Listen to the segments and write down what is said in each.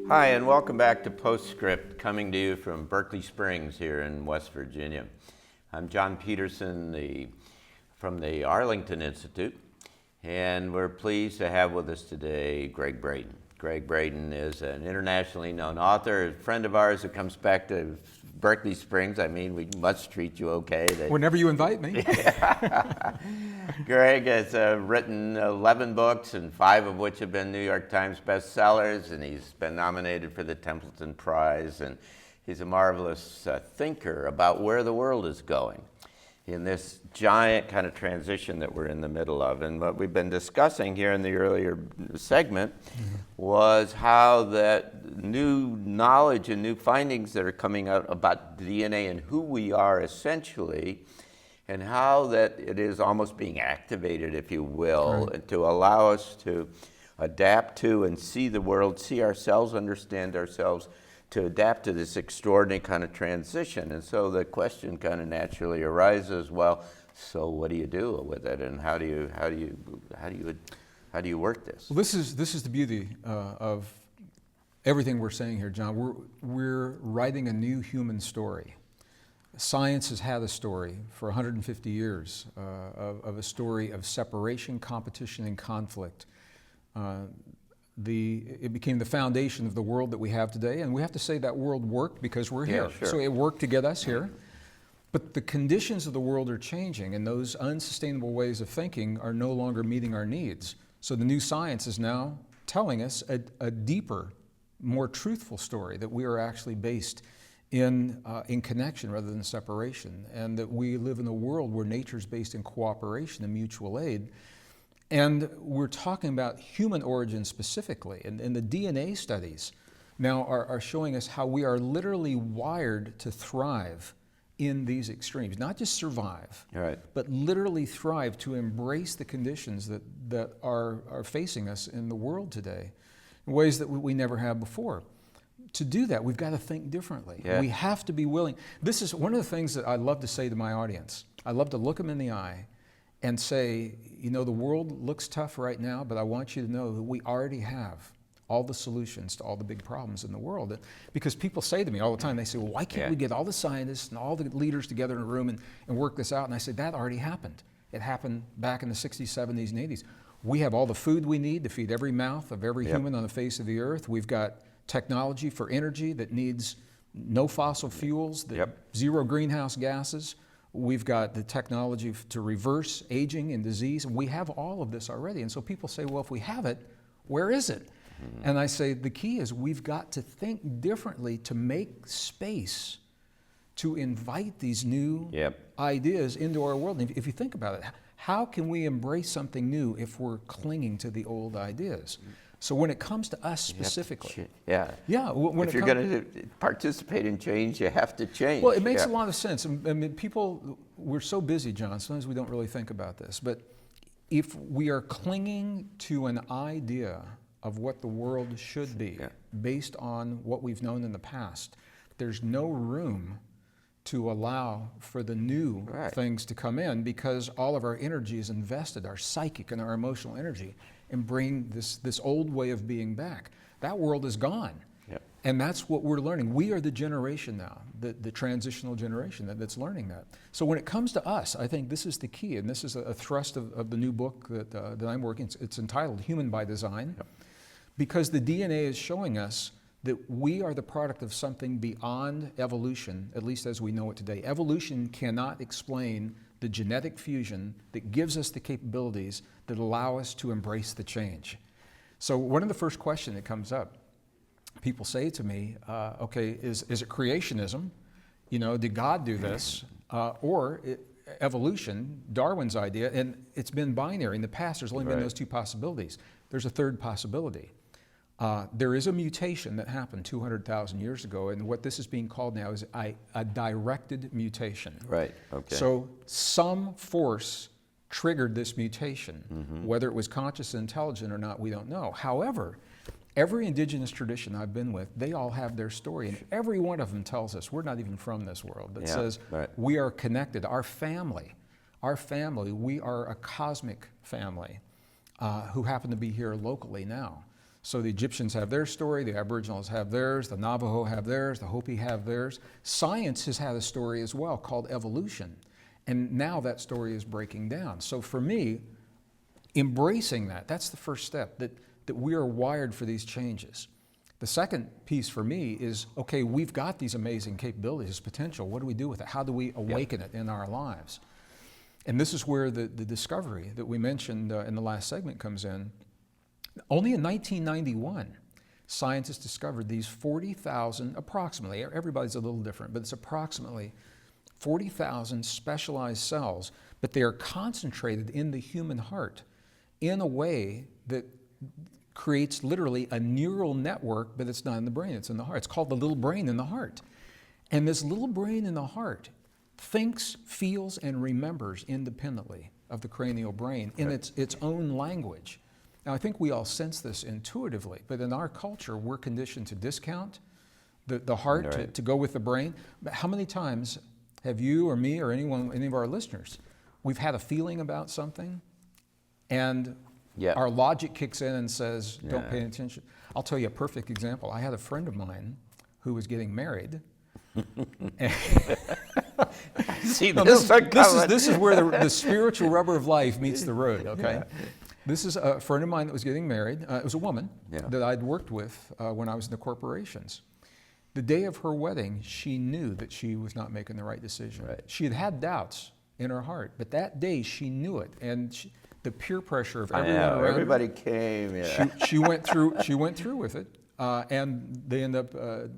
Hi, and welcome back to PostScript, coming to you from Berkeley Springs here in West Virginia. I'm John Petersen from the Arlington Institute, and we're pleased to have with us today Gregg Braden. Gregg Braden is an internationally known author, a friend of ours who comes back to Berkeley Springs. I mean, we must treat you okay. Whenever you invite me. Gregg has written 11 books, and 5 of which have been New York Times bestsellers, and he's been nominated for the Templeton Prize, and he's a marvelous thinker about where the world is going in this giant kind of transition that we're in the middle of. And what we've been discussing here in the earlier segment was how that new knowledge and new findings that are coming out about DNA and who we are essentially, and how that it is almost being activated, if you will, Right. to allow us to adapt to and see the world, see ourselves, understand ourselves, to adapt to this extraordinary kind of transition. And so the question kind of naturally arises, well, so what do you do with it, and how do you work this? Well, this is the beauty of everything we're saying here, John. We're writing a new human story. Science has had a story for 150 years of a story of separation, competition, and conflict. It became the foundation of the world that we have today, and we have to say that world worked because we're here. Yeah, sure. So it worked to get us here. But the conditions of the world are changing, and those unsustainable ways of thinking are no longer meeting our needs. So the new science is now telling us a deeper, more truthful story, that we are actually based in connection rather than separation, and that we live in a world where nature is based in cooperation and mutual aid. And we're talking about human origin specifically, and the DNA studies now are showing us how we are literally wired to thrive in these extremes, not just survive, Right. but literally thrive, to embrace the conditions that are facing us in the world today in ways that we never have before. To do that, we've got to think differently. Yeah. We have to be willing. This is one of the things that I love to say to my audience. I love to look them in the eye and say, you know, the world looks tough right now, but I want you to know that we already have all the solutions to all the big problems in the world. Because people say to me all the time, they say, well, why can't we get all the scientists and all the leaders together in a room and work this out? And I say, that already happened. It happened back in the 60s, 70s, and 80s. We have all the food we need to feed every mouth of every human on the face of the earth. We've got technology for energy that needs no fossil fuels, zero greenhouse gases. We've got the technology to reverse aging and disease. We have all of this already. And so people say, well, if we have it, where is it? And I say, the key is we've got to think differently to make space to invite these new ideas into our world. And if you think about it, how can we embrace something new if we're clinging to the old ideas? So when it comes to us specifically, If you're going to participate in change, you have to change. Well, it makes a lot of sense. I mean, people, we're so busy, John, sometimes we don't really think about this. But if we are clinging to an idea of what the world should be based on what we've known in the past, there's no room to allow for the new things to come in, because all of our energy is invested, our psychic and our emotional energy, and bring this old way of being back. That world is gone. And that's what we're learning. We are the generation now, the transitional generation that's learning that. So when it comes to us, I think this is the key, and this is a thrust of the new book that I'm working. It's entitled Human by Design, because the DNA is showing us that we are the product of something beyond evolution, at least as we know it today. Evolution cannot explain the genetic fusion that gives us the capabilities that allow us to embrace the change. So one of the first questions that comes up, people say to me, okay, is it creationism? You know, did God do this? Or evolution, Darwin's idea, and it's been binary. In the past, there's only been those two possibilities. There's a third possibility. There is a mutation that happened 200,000 years ago, and what this is being called now is a directed mutation. So some force triggered this mutation. Whether it was conscious and intelligent or not, we don't know. However, every indigenous tradition I've been with, they all have their story, and every one of them tells us we're not even from this world. That says we are connected. Our family, we are a cosmic family who happen to be here locally now. So the Egyptians have their story, the Aboriginals have theirs, the Navajo have theirs, the Hopi have theirs. Science has had a story as well called evolution. And now that story is breaking down. So for me, embracing that, that's the first step, that we are wired for these changes. The second piece for me is, okay, we've got these amazing capabilities, this potential. What do we do with it? How do we awaken it in our lives? And this is where the discovery that we mentioned in the last segment comes in. Only in 1991, scientists discovered these 40,000, approximately, everybody's a little different, but it's approximately 40,000 specialized cells, but they are concentrated in the human heart in a way that creates literally a neural network, but it's not in the brain, it's in the heart. It's called the little brain in the heart. And this little brain in the heart thinks, feels, and remembers independently of the cranial brain in its own language. Now, I think we all sense this intuitively, but in our culture, we're conditioned to discount the heart, to go with the brain. But how many times have you or me or anyone, any of our listeners, we've had a feeling about something, and our logic kicks in and says, don't pay attention. I'll tell you a perfect example. I had a friend of mine who was getting married. See, this is where the spiritual rubber of life meets the road, okay? Yeah. This is a friend of mine that was getting married. It was a woman that I'd worked with when I was in the corporations. The day of her wedding, she knew that she was not making the right decision. Right. She had had doubts in her heart, but that day she knew it. And the peer pressure of everyone around her, everybody came. She went through with it, and they ended up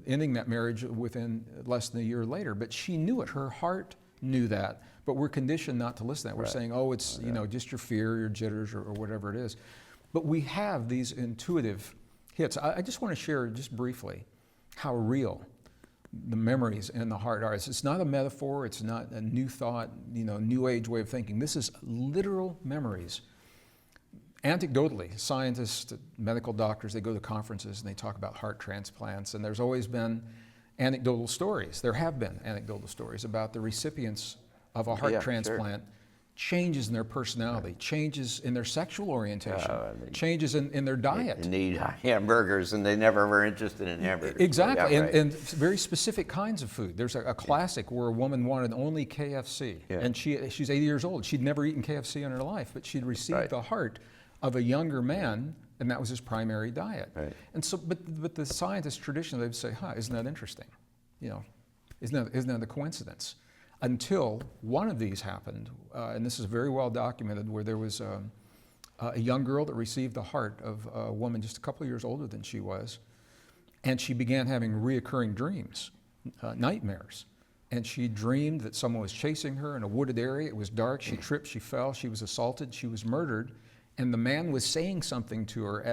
ending that marriage within less than a year later. But she knew it. Her heart knew that. But we're conditioned not to listen to that. We're saying, oh, it's just your fear, your jitters, or whatever it is. But we have these intuitive hits. I just want to share just briefly how real the memories in the heart are. It's not a metaphor. It's not a new thought, new age way of thinking. This is literal memories. Anecdotally, scientists, medical doctors, they go to conferences and they talk about heart transplants, and there's always been anecdotal stories. There have been anecdotal stories about the recipients of a heart transplant, changes in their personality, changes in their sexual orientation, changes in their diet. They need hamburgers, and they never were interested in hamburgers. Exactly, and very specific kinds of food. There's a classic where a woman wanted only KFC, and she's 80 years old. She'd never eaten KFC in her life, but she'd received the heart of a younger man, and that was his primary diet. Right. And so, but the scientists traditionally would say, isn't that interesting? Isn't that a coincidence? Until one of these happened, and this is very well documented, where there was a young girl that received the heart of a woman just a couple of years older than she was, and she began having reoccurring dreams, nightmares. And she dreamed that someone was chasing her in a wooded area. It was dark. She tripped, she fell, she was assaulted, she was murdered, and the man was saying something to her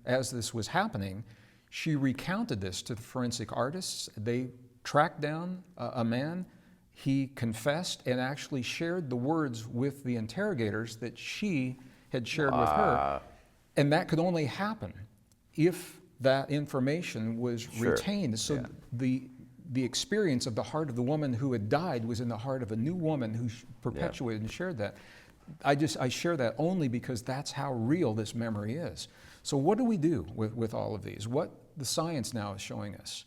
as this was happening. She recounted this to the forensic artists. They tracked down a man. He confessed and actually shared the words with the interrogators that she had shared with her. And that could only happen if that information was retained. So the experience of the heart of the woman who had died was in the heart of a new woman who perpetuated and shared that. I share that only because that's how real this memory is. So what do we do with all of these? What the science now is showing us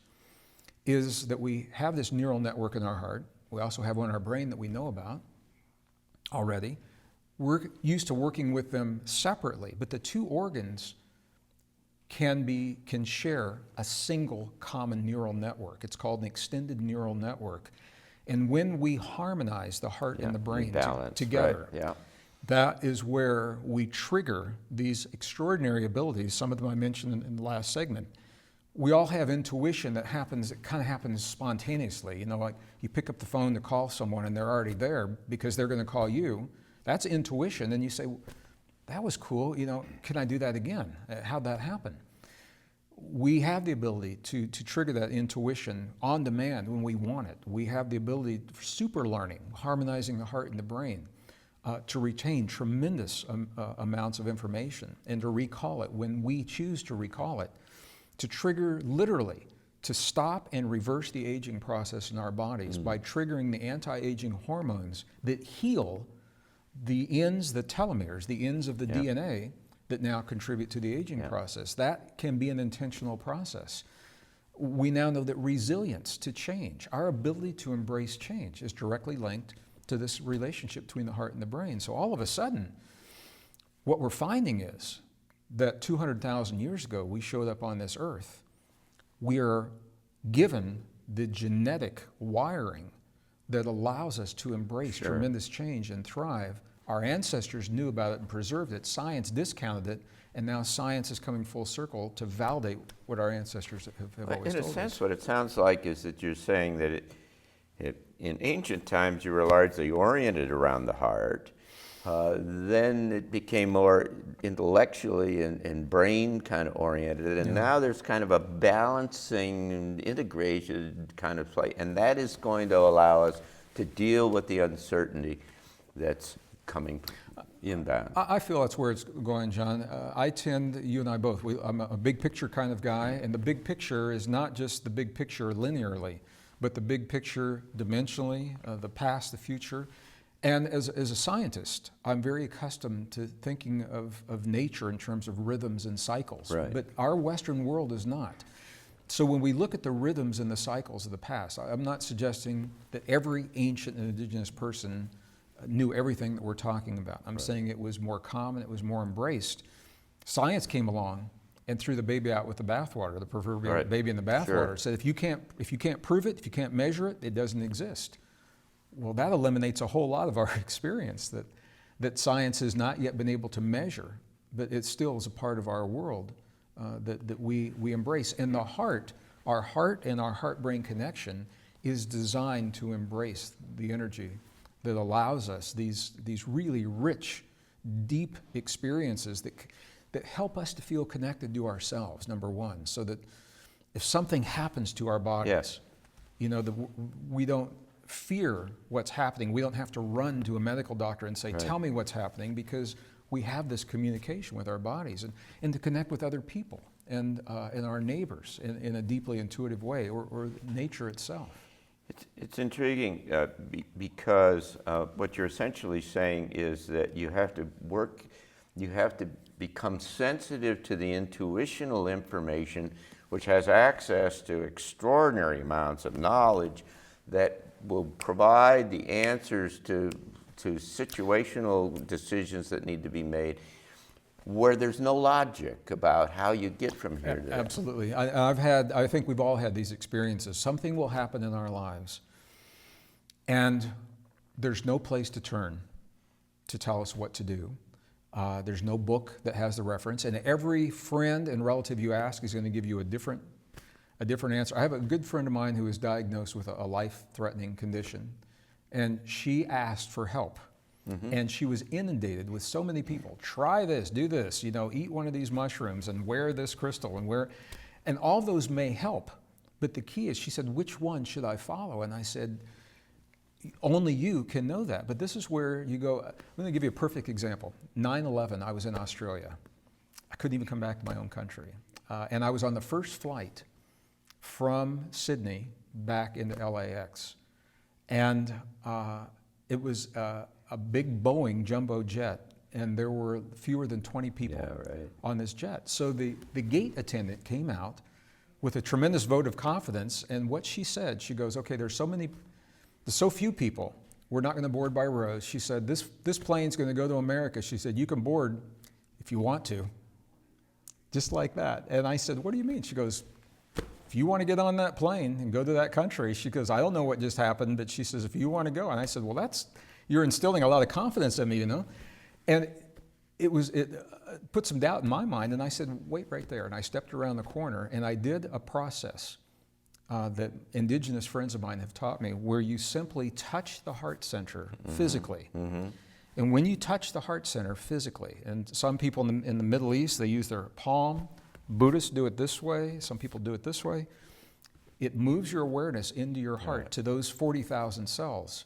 is that we have this neural network in our heart. We also have one in our brain that we know about already. We're used to working with them separately, but the two organs can share a single common neural network. It's called an extended neural network. And when we harmonize the heart and the brain together, that is where we trigger these extraordinary abilities. Some of them I mentioned in the last segment. We all have intuition that kind of happens spontaneously. Like you pick up the phone to call someone and they're already there because they're going to call you. That's intuition. And you say, that was cool. Can I do that again? How'd that happen? We have the ability to trigger that intuition on demand when we want it. We have the ability for super learning, harmonizing the heart and the brain, to retain tremendous amounts of information and to recall it when we choose to recall it. To trigger, literally, to stop and reverse the aging process in our bodies by triggering the anti-aging hormones that heal the ends, the telomeres, the ends of the DNA that now contribute to the aging process. That can be an intentional process. We now know that resilience to change, our ability to embrace change, is directly linked to this relationship between the heart and the brain. So all of a sudden, what we're finding is that 200,000 years ago, we showed up on this earth. We are given the genetic wiring that allows us to embrace tremendous change and thrive. Our ancestors knew about it and preserved it. Science discounted it, and now science is coming full circle to validate what our ancestors have always told us. In a sense, what it sounds like is that you're saying that in ancient times you were largely oriented around the heart. Then it became more intellectually and brain kind of oriented, and now there's kind of a balancing and integration kind of play, and that is going to allow us to deal with the uncertainty that's coming inbound. I feel that's where it's going, John. I tend, you and I both, I'm a big picture kind of guy, and the big picture is not just the big picture linearly, but the big picture dimensionally, the past, the future. And as a scientist, I'm very accustomed to thinking of nature in terms of rhythms and cycles, but our Western world is not. So when we look at the rhythms and the cycles of the past, I'm not suggesting that every ancient and indigenous person knew everything that we're talking about. I'm saying it was more common, it was more embraced. Science came along and threw the baby out with the bathwater, the proverbial baby in the bathwater. Said if you can't prove it, if you can't measure it, it doesn't exist. Well, that eliminates a whole lot of our experience that science has not yet been able to measure, but it still is a part of our world that we embrace. And the heart, our heart and our heart-brain connection is designed to embrace the energy that allows us these really rich, deep experiences that help us to feel connected to ourselves, number one, so that if something happens to our bodies, you know, we don't fear what's happening. We don't have to run to a medical doctor and say, tell me what's happening, because we have this communication with our bodies and to connect with other people and our neighbors in a deeply intuitive way, or nature itself. It's intriguing because what you're essentially saying is that you have to become sensitive to the intuitional information, which has access to extraordinary amounts of knowledge that will provide the answers to situational decisions that need to be made, where there's no logic about how you get from here to there. Absolutely. I think we've all had these experiences. Something will happen in our lives, and there's no place to turn to tell us what to do. There's no book that has the reference, and every friend and relative you ask is going to give you a different answer. I have a good friend of mine who was diagnosed with a life-threatening condition, and she asked for help. And she was inundated with so many people. Try this, do this, you know, eat one of these mushrooms and wear this crystal and all those may help. But the key is, she said, which one should I follow? And I said, only you can know that. But this is where you go. I'm going to give you a perfect example. 9/11, I was in Australia. I couldn't even come back to my own country. And I was on the first flight from Sydney back into LAX. And it was a big Boeing jumbo jet, and there were fewer than 20 people on this jet. So the gate attendant came out with a tremendous vote of confidence, and what she said, she goes, okay, there's so few people, we're not going to board by rows. She said, this plane's going to go to America. She said, you can board if you want to. Just like that. And I said, what do you mean? She goes, if you want to get on that plane and go to that country, she goes, I don't know what just happened, but she says, if you want to go. And I said, well, you're instilling a lot of confidence in me, you know? And it put some doubt in my mind, and I said, wait right there. And I stepped around the corner, and I did a process that indigenous friends of mine have taught me, where you simply touch the heart center physically. And when you touch the heart center physically, and some people in the Middle East, they use their palm. Buddhists do it this way. Some people do it this way. It moves your awareness into your heart to those 40,000 cells.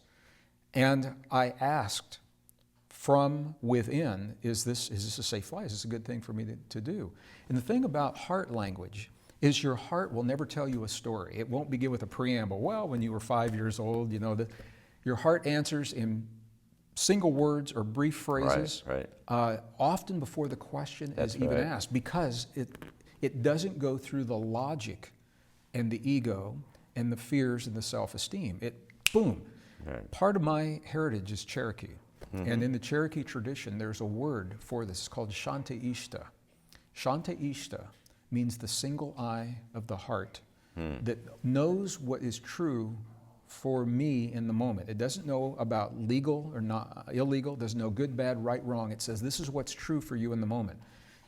And I asked from within, is this a safe flight? Is this a good thing for me to do? And the thing about heart language is your heart will never tell you a story. It won't begin with a preamble. Well, when you were 5 years old, you know, your heart answers in single words or brief phrases, Right. often before the question That's is even right. asked, because it doesn't go through the logic and the ego and the fears and the self-esteem. Boom. Right. Part of my heritage is Cherokee. And in the Cherokee tradition, there's a word for this. It's called Shanta Ishta. Shanta Ishta means the single eye of the heart that knows what is true for me in the moment. It doesn't know about legal or not illegal, doesn't know good, bad, right, wrong. It says this is what's true for you in the moment.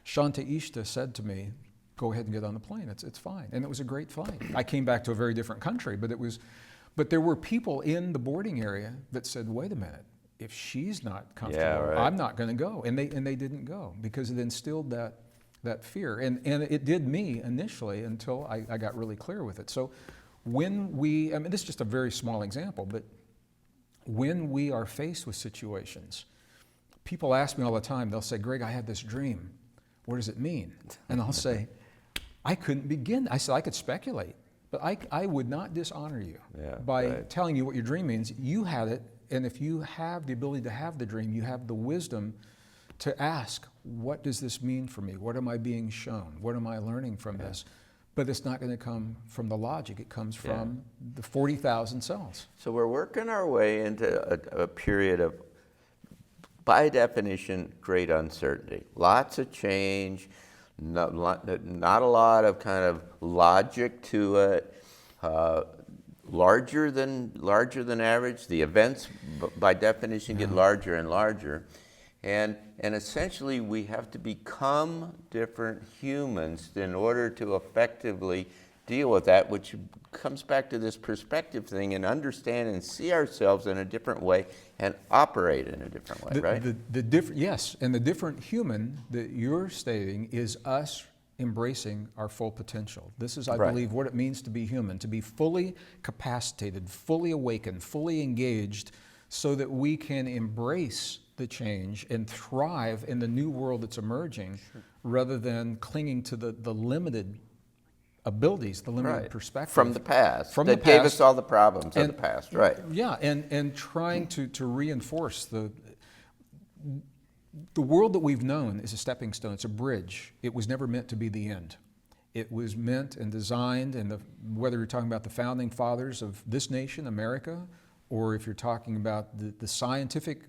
Shanta Ishta said to me, go ahead and get on the plane. It's fine. And it was a great flight. I came back to a very different country, but there were people in the boarding area that said, wait a minute, if she's not comfortable, right. I'm not going to go. And they didn't go because it instilled that fear. And it did me initially until I got really clear with it. So when I mean, this is just a very small example, but when we are faced with situations, people ask me all the time, they'll say, Greg, I had this dream. What does it mean? And I'll say, I couldn't begin. I said, I could speculate, but I would not dishonor you by telling you what your dream means. You had it, and if you have the ability to have the dream, you have the wisdom to ask, what does this mean for me? What am I being shown? What am I learning from this? But it's not going to come from the logic. It comes from the 40,000 cells. So we're working our way into a period of, by definition, great uncertainty. Lots of change, not a lot of kind of logic to it. Larger than average. The events, by definition, get larger and larger. And essentially, we have to become different humans in order to effectively deal with that, which comes back to this perspective thing and understand and see ourselves in a different way and operate in a different way, right? Yes, and the different human that you're stating is us embracing our full potential. This is, I believe, what it means to be human, to be fully capacitated, fully awakened, fully engaged, so that we can embrace the change and thrive in the new world that's emerging, rather than clinging to the limited abilities, the limited perspective. From the past. From that the past. Gave us all the problems of the past, right. Yeah, and trying to reinforce the world that we've known is a stepping stone. It's a bridge. It was never meant to be the end. It was meant and designed, and whether you're talking about the founding fathers of this nation, America, or if you're talking about the scientific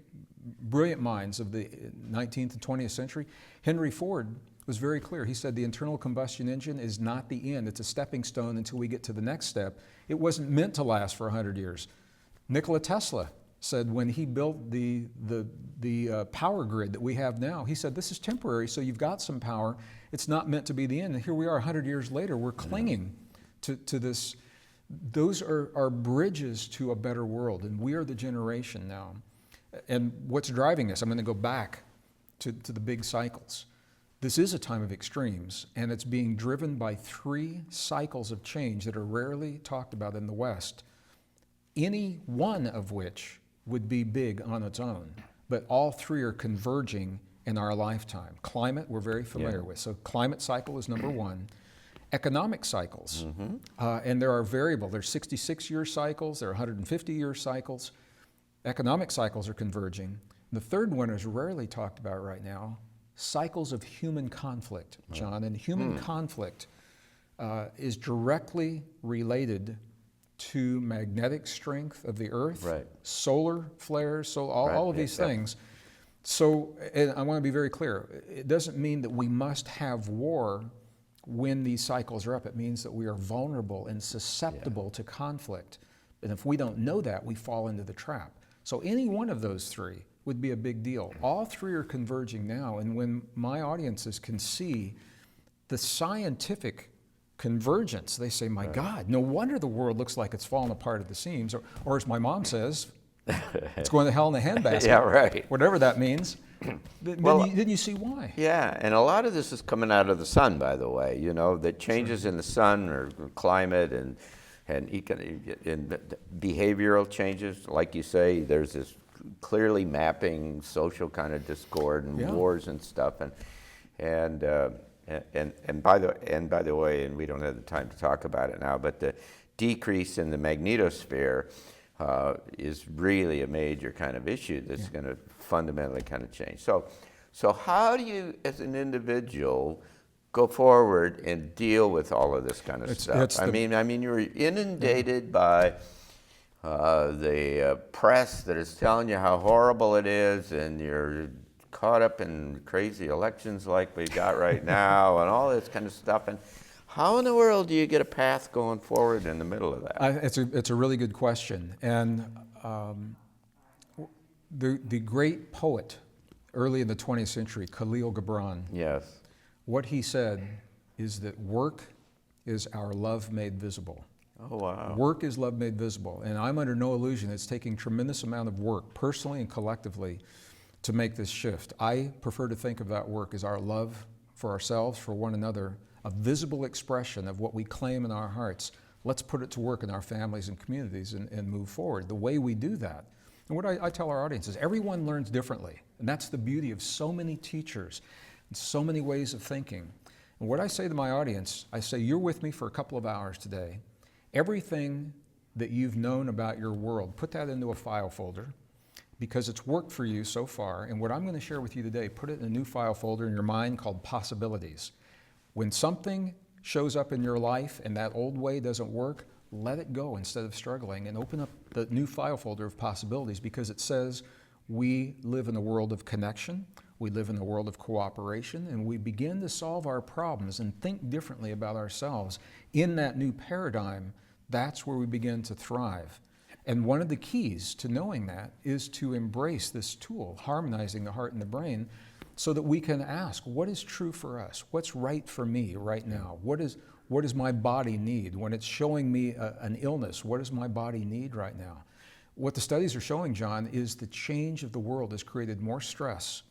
brilliant minds of the 19th and 20th century, Henry Ford was very clear. He said the internal combustion engine is not the end. It's a stepping stone until we get to the next step. It wasn't meant to last for 100 years. Nikola Tesla said when he built the power grid that we have now, he said, this is temporary, so you've got some power. It's not meant to be the end. And here we are 100 years later, we're clinging to this. Those are bridges to a better world, and we are the generation now. And what's driving us, I'm going to go back to the big cycles. This is a time of extremes, and it's being driven by 3 cycles of change that are rarely talked about in the West, any one of which would be big on its own, but all 3 are converging in our lifetime. Climate, we're very familiar with. So climate cycle is number 1. Economic cycles, and there are variable. There's 66-year cycles, there are 150-year cycles. Economic cycles are converging. The third one is rarely talked about right now, cycles of human conflict, John. And human conflict is directly related to magnetic strength of the earth, solar flares, all of these things. So, and I want to be very clear, it doesn't mean that we must have war when these cycles are up. It means that we are vulnerable and susceptible to conflict. And if we don't know that, we fall into the trap. So any one of those 3 would be a big deal. All 3 are converging now, and when my audiences can see the scientific convergence, they say, my God, no wonder the world looks like it's fallen apart at the seams, or as my mom says, it's going to hell in a handbasket. Whatever that means. Then you see why. Yeah, and a lot of this is coming out of the sun, by the way. You know, the changes in the sun or climate and behavioral changes, like you say, there's this clearly mapping social kind of discord and wars and stuff, and by the way, and we don't have the time to talk about it now, but the decrease in the magnetosphere is really a major kind of issue that's going to fundamentally kind of change. So how do you, as an individual, go forward and deal with all of this kind of stuff? I mean, you're inundated by the press that is telling you how horrible it is, and you're caught up in crazy elections like we've got right now, and all this kind of stuff. And how in the world do you get a path going forward in the middle of that? It's a really good question. And the great poet early in the 20th century, Khalil Gibran, Yes. what he said is that work is our love made visible. Oh, wow. Work is love made visible. And I'm under no illusion it's taking tremendous amount of work, personally and collectively, to make this shift. I prefer to think of that work as our love for ourselves, for one another, a visible expression of what we claim in our hearts. Let's put it to work in our families and communities and move forward. The way we do that, and what I tell our audience is everyone learns differently. And that's the beauty of so many teachers and so many ways of thinking. And what I say to my audience, I say, you're with me for a couple of hours today. Everything that you've known about your world, put that into a file folder, because it's worked for you so far. And what I'm going to share with you today, put it in a new file folder in your mind called possibilities. When something shows up in your life and that old way doesn't work, let it go instead of struggling, and open up the new file folder of possibilities, because it says we live in a world of connection, we live in a world of cooperation, and we begin to solve our problems and think differently about ourselves. In that new paradigm, that's where we begin to thrive. And one of the keys to knowing that is to embrace this tool, harmonizing the heart and the brain, so that we can ask, what is true for us? What's right for me right now? What does my body need? When it's showing me an illness, what does my body need right now? What the studies are showing, John, is the change of the world has created more stress,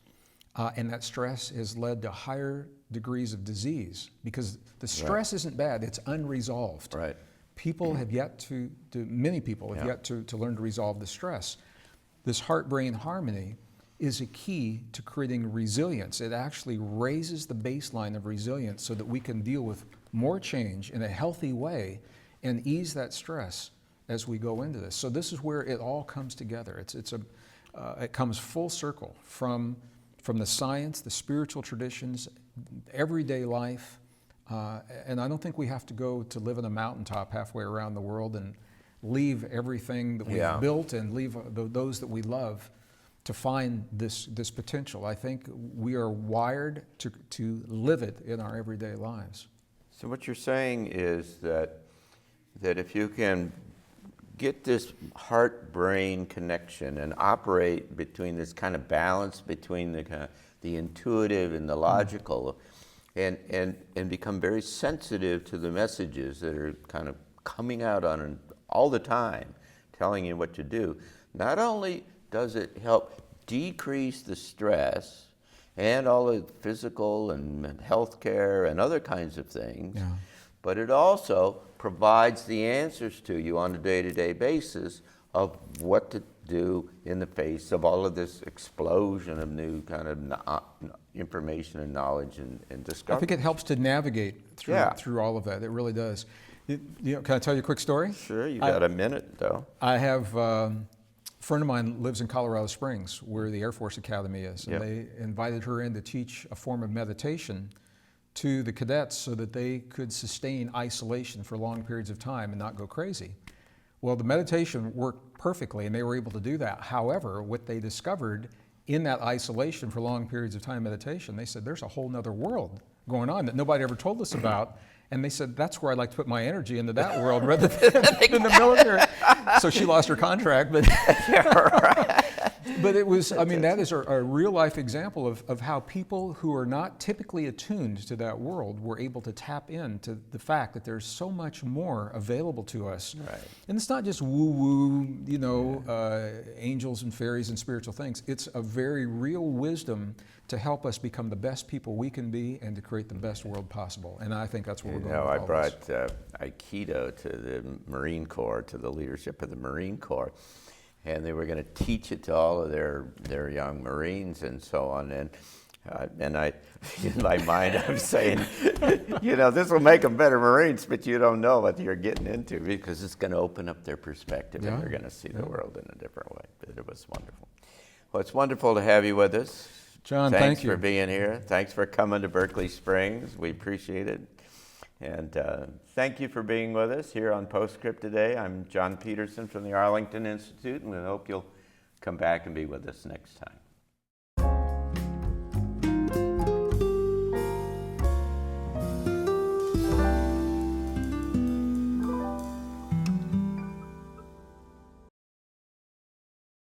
and that stress has led to higher degrees of disease, because the stress isn't bad, it's unresolved. Right. People have yet many people have yet to learn to resolve the stress. This heart-brain harmony is a key to creating resilience. It actually raises the baseline of resilience so that we can deal with more change in a healthy way and ease that stress as we go into this. So this is where it all comes together. It comes full circle from the science, the spiritual traditions, everyday life. And I don't think we have to go to live on a mountaintop halfway around the world and leave everything that we've built and leave those that we love to find this potential. I think we are wired to live it in our everyday lives. So what you're saying is that if you can get this heart-brain connection and operate between this kind of balance between the intuitive and the logical, and become very sensitive to the messages that are kind of coming out on all the time, telling you what to do, not only does it help decrease the stress and all the physical and health care and other kinds of things, but it also provides the answers to you on a day-to-day basis of what to do in the face of all of this explosion of new kind of information and knowledge and discovery. I think it helps to navigate through all of that. It really does. Can I tell you a quick story? Sure, you got a minute though. I have a friend of mine lives in Colorado Springs, where the Air Force Academy is, and they invited her in to teach a form of meditation to the cadets so that they could sustain isolation for long periods of time and not go crazy. Well, the meditation worked perfectly, and they were able to do that. However, what they discovered in that isolation for long periods of time meditation, they said, there's a whole nother world going on that nobody ever told us about. And they said, that's where I'd like to put my energy, into that world rather than in the military. So she lost her contract, but but it was, I mean, that is a real life example of how people who are not typically attuned to that world were able to tap into the fact that there's so much more available to us. Right. And it's not just woo-woo, angels and fairies and spiritual things. It's a very real wisdom to help us become the best people we can be and to create the best world possible. And I think that's where we're going with all I this. brought Aikido to the Marine Corps, to the leadership of the Marine Corps, and they were going to teach it to all of their young Marines and so on. And in my mind, I'm saying, this will make them better Marines, but you don't know what you're getting into because it's going to open up their perspective and they're going to see the world in a different way. But it was wonderful. Well, it's wonderful to have you with us. John, Thanks thank you. for being here. Thanks for coming to Berkeley Springs. We appreciate it. And thank you for being with us here on PostScript today. I'm John Petersen from the Arlington Institute, and we hope you'll come back and be with us next time.